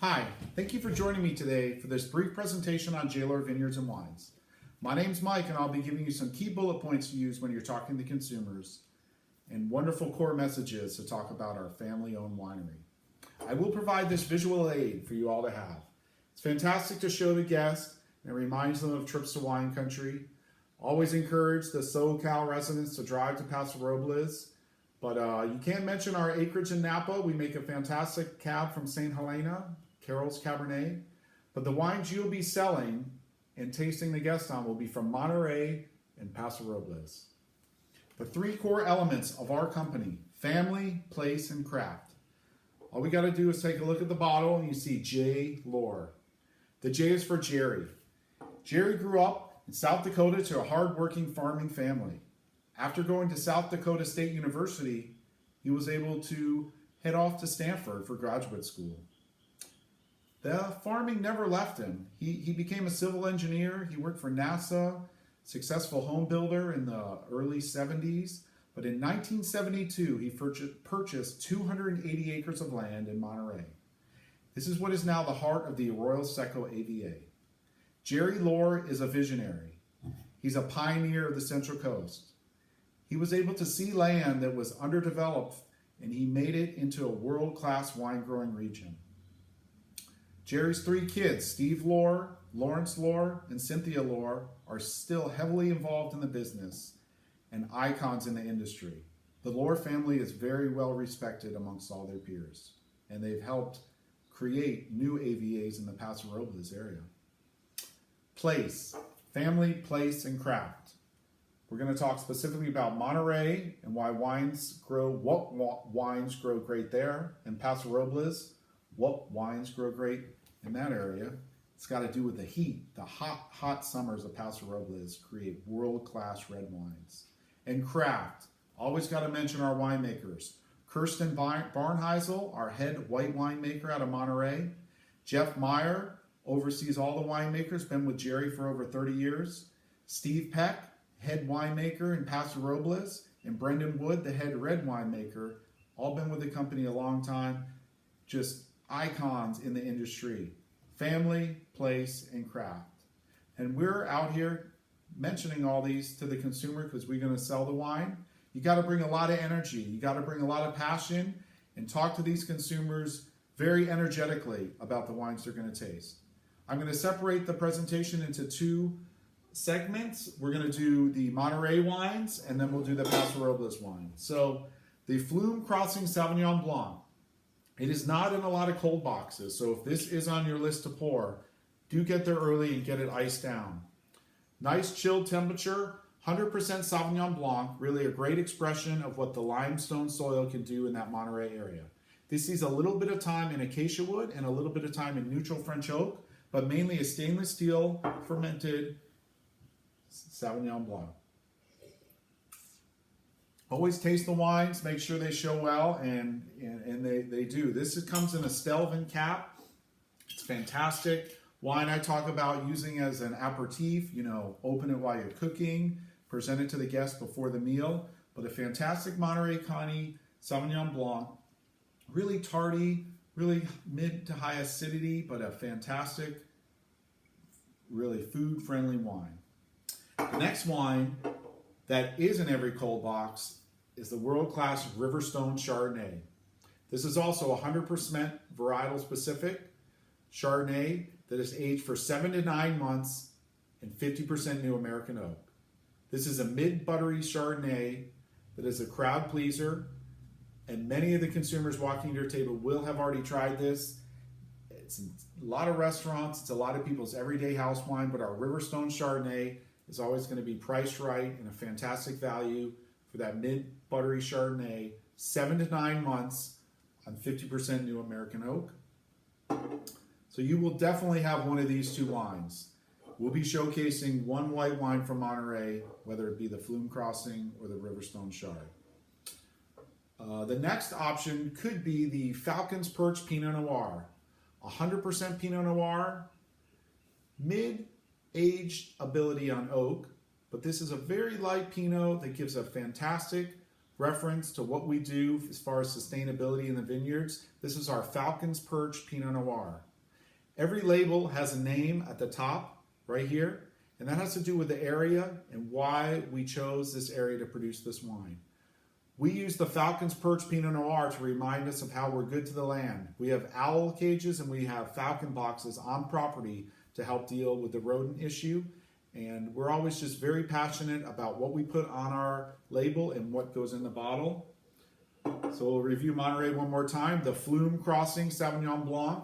Hi, thank you for joining me today for this brief presentation on J.LOHR Vineyards and Wines. My name's Mike and I'll be giving you some key bullet points to use when you're talking to consumers and wonderful core messages to talk about our family-owned winery. I will provide this visual aid for you all to have. It's fantastic to show the guests and it reminds them of trips to wine country. Always encourage the SoCal residents to drive to Paso Robles. But you can't mention our acreage in Napa. We make a fantastic cab from St. Helena, Carol's Cabernet. But the wines you'll be selling and tasting the guests on will be from Monterey and Paso Robles. The three core elements of our company: family, place, and craft. All we got to do is take a look at the bottle and you see J.LOHR. The J is for Jerry. Jerry grew up in South Dakota to a hard-working farming family. After going to South Dakota State University, he was able to head off to Stanford for graduate school. The farming never left him. He became a civil engineer. He worked for NASA, successful home builder in the early 70s. But in 1972, he purchased 280 acres of land in Monterey. This is what is now the heart of the Arroyo Seco AVA. J.LOHR is a visionary. He's a pioneer of the Central Coast. He was able to see land that was underdeveloped and he made it into a world-class wine-growing region. Jerry's three kids, Steve LOHR, Lawrence LOHR, and Cynthia LOHR, are still heavily involved in the business and icons in the industry. The LOHR family is very well respected amongst all their peers, and they've helped create new AVAs in the Paso Robles area. Place, family, place, and craft. We're going to talk specifically about Monterey and why wines grow, what wines grow great there, and Paso Robles, what wines grow great in that area. It's got to do with the heat. The hot summers of Paso Robles create world-class red wines. And craft, always got to mention our winemakers. Kirsten Barnheisel, our head white winemaker out of Monterey. Jeff Meyer oversees all the winemakers, been with Jerry for over 30 years. Steve Peck, head winemaker in Paso Robles, and Brendan Wood, the head red winemaker, all been with the company a long time, just icons in the industry. Family, place, and craft. And we're out here mentioning all these to the consumer because we're going to sell the wine. You got to bring a lot of energy. You got to bring a lot of passion and talk to these consumers very energetically about the wines they're going to taste. I'm going to separate the presentation into two segments. We're going to do the Monterey wines and then we'll do the Paso Robles wine. So the Flume Crossing Sauvignon Blanc. It is not in a lot of cold boxes, so if this is on your list to pour, do get there early and get it iced down. Nice chilled temperature, 100% Sauvignon Blanc, really a great expression of what the limestone soil can do in that Monterey area. This sees a little bit of time in acacia wood and a little bit of time in neutral French oak, but mainly a stainless steel fermented Sauvignon Blanc. Always taste the wines, make sure they show well, and they do. This comes in a Stelvin cap. It's fantastic. Wine I talk about using as an aperitif, open it while you're cooking, present it to the guests before the meal. But a fantastic Monterey Conti Sauvignon Blanc, really tardy, really mid to high acidity, but a fantastic, really food-friendly wine. The next wine that is in every cold box is the world-class Riverstone Chardonnay. This is also 100% varietal specific Chardonnay that is aged for 7 to 9 months and 50% New American oak. This is a mid-buttery Chardonnay that is a crowd pleaser, and many of the consumers walking to your table will have already tried this. It's in a lot of restaurants, it's a lot of people's everyday house wine, but our Riverstone Chardonnay is always going to be priced right and a fantastic value for that mid-buttery Chardonnay, 7 to 9 months on 50% New American oak. So you will definitely have one of these two wines. We'll be showcasing one white wine from Monterey, whether it be the Flume Crossing or the Riverstone Chard. The next option could be the Falcon's Perch Pinot Noir. 100% Pinot Noir, mid-aged ability on oak, but this is a very light Pinot that gives a fantastic reference to what we do as far as sustainability in the vineyards. This is our Falcon's Perch Pinot Noir. Every label has a name at the top right here, and that has to do with the area and why we chose this area to produce this wine. We use the Falcon's Perch Pinot Noir to remind us of how we're good to the land. We have owl cages and we have falcon boxes on property to help deal with the rodent issue. And we're always just very passionate about what we put on our label and what goes in the bottle. So we'll review Monterey one more time. The Flume Crossing Sauvignon Blanc.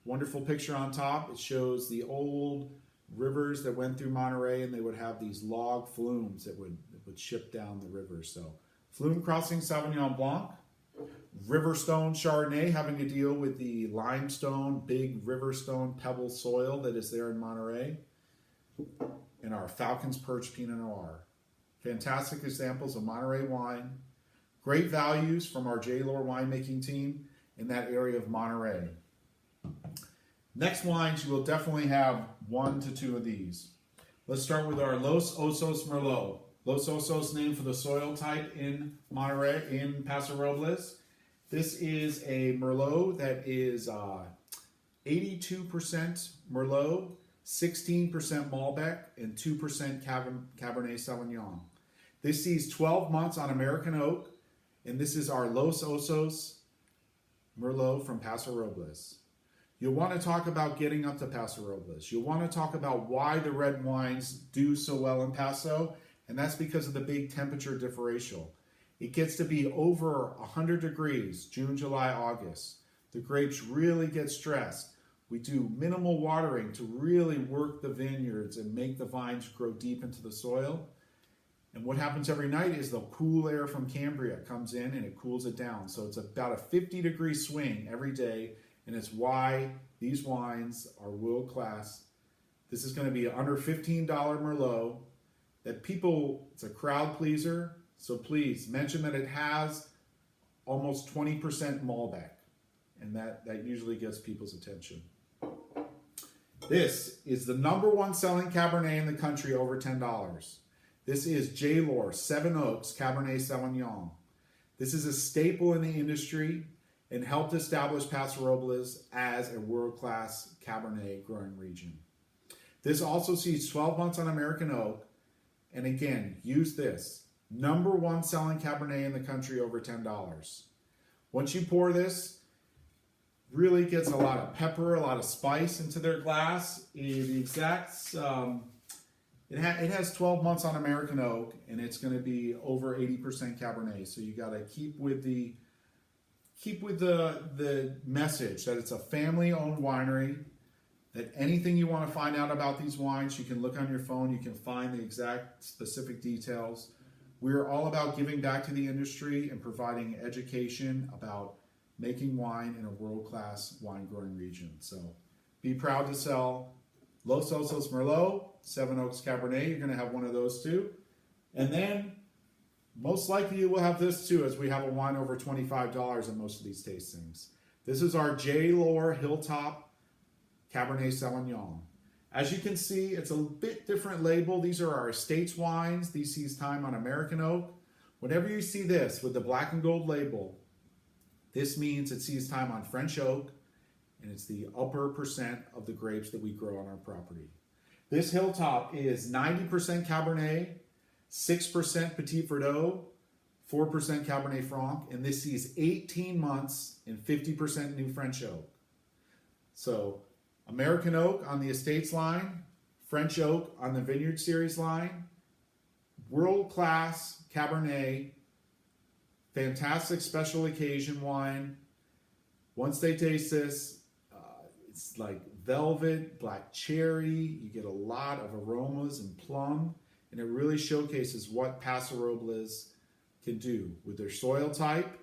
Wonderful picture on top. It shows the old rivers that went through Monterey, and they would have these log flumes that would ship down the river. So Flume Crossing Sauvignon Blanc. Riverstone Chardonnay, having to deal with the limestone, big riverstone pebble soil that is there in Monterey. And our Falcon's Perch Pinot Noir. Fantastic examples of Monterey wine. Great values from our J.LOHR winemaking team in that area of Monterey. Next wines, you will definitely have 1 to 2 of these. Let's start with our Los Osos Merlot. Los Osos, named for the soil type in Monterey, in Paso Robles. This is a Merlot that is 82% Merlot, 16% Malbec, and 2% Cabernet Sauvignon. This sees 12 months on American oak, and this is our Los Osos Merlot from Paso Robles. You'll want to talk about getting up to Paso Robles. You'll want to talk about why the red wines do so well in Paso, and that's because of the big temperature differential. It gets to be over 100 degrees, June, July, August. The grapes really get stressed. We do minimal watering to really work the vineyards and make the vines grow deep into the soil. And what happens every night is the cool air from Cambria comes in and it cools it down. So it's about a 50-degree swing every day, and it's why these wines are world class. This is going to be under $15 Merlot. That people, it's a crowd pleaser, so please mention that it has almost 20% Malbec, and that usually gets people's attention. This is the #1 selling Cabernet in the country, over $10. This is J.LOHR 7 Oaks Cabernet Sauvignon. This is a staple in the industry and helped establish Paso Robles as a world-class Cabernet growing region. This also sees 12 months on American oak. And again, use this. #1 selling Cabernet in the country, over $10. Once you pour this, really gets a lot of pepper, a lot of spice into their glass. It has 12 months on American oak, and it's going to be over 80% Cabernet. So you got to keep with the message that it's a family-owned winery. That anything you want to find out about these wines, you can look on your phone, you can find the exact specific details. We're all about giving back to the industry and providing education about making wine in a world-class wine growing region. So be proud to sell Los Osos Merlot, 7 Oaks Cabernet. You're going to have one of those too. And then most likely you will have this too, as we have a wine over $25 in most of these tastings. This is our J.LOHR Hilltop Cabernet Sauvignon. As you can see, it's a bit different label. These are our estates wines. These sees time on American oak. Whenever you see this with the black and gold label, this means it sees time on French oak, and it's the upper percent of the grapes that we grow on our property. This Hilltop is 90% Cabernet, 6% Petit Verdot, 4% Cabernet Franc, and this sees 18 months and 50% new French oak. So American oak on the estates line, French oak on the vineyard series line, world-class Cabernet, fantastic special occasion wine. Once they taste this, it's like velvet, black cherry. You get a lot of aromas and plum, and it really showcases what Paso Robles can do with their soil type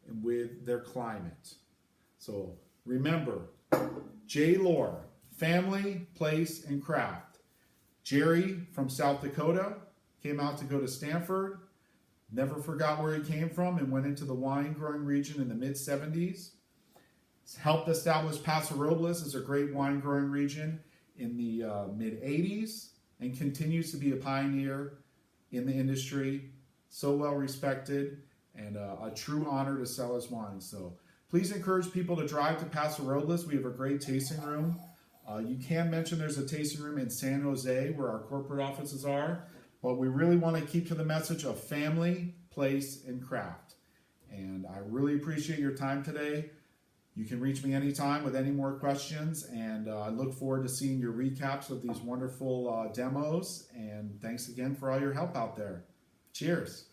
and with their climate. So remember, J.LOHR, family, place, and craft. Jerry from South Dakota came out to go to Stanford, never forgot where he came from, and went into the wine growing region in the mid-70s. Helped establish Paso Robles as a great wine growing region in the mid-80s, and continues to be a pioneer in the industry, so well respected, and a true honor to sell his wine. So Please encourage people to drive to Paso Robles. We have a great tasting room. You can mention there's a tasting room in San Jose where our corporate offices are, but we really want to keep to the message of family, place, and craft. And I really appreciate your time today. You can reach me anytime with any more questions, and I look forward to seeing your recaps of these wonderful demos. And thanks again for all your help out there. Cheers.